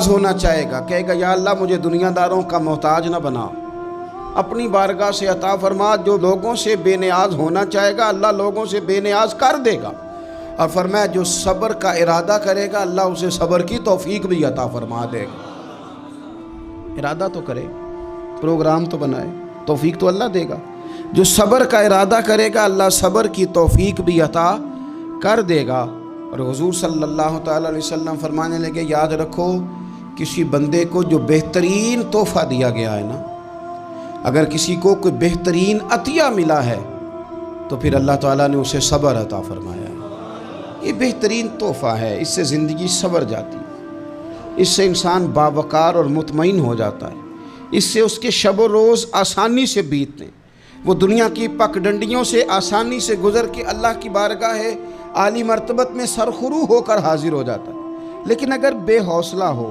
बेनियाज होना चाहेगा, कहेगा या अल्लाह मुझे दुनियादारों का मोहताज ना बना, अपनी बारगाह से अता फरमा। जो लोगों से बेनियाज होना चाहेगा अल्लाह लोगों से बेनियाज कर देगा। और फरमाया जो सब्र का इरादा करेगा अल्लाह उसे सब्र की तौफीक भी अता फरमा देगा। इरादा तो करे, प्रोग्राम तो बनाए, तौफीक तो अल्लाह देगा। जो सब्र का इरादा करेगा अल्लाह सब्र की तौफीक भी अता कर देगा। और हुजूर सल्लल्लाहु ताला अलैहि वसल्लम फरमाने लगे, याद रखो किसी बंदे को जो बेहतरीन तोहफ़ा दिया गया है ना, अगर किसी को कोई बेहतरीन अतिया मिला है तो फिर अल्लाह ताला ने उसे सब्र अता फरमाया है। ये बेहतरीन तोहफ़ा है, इससे ज़िंदगी सवर जाती है, इससे इंसान बावकार और मुतमईन हो जाता है, इससे उसके शब व रोज़ आसानी से बीतते हैं, वो दुनिया की पगडंडियों से आसानी से गुज़र के अल्लाह की बारगाह है आली मर्तबत में सरखुरू होकर हाजिर हो जाता है। लेकिन अगर बेहौसला हो,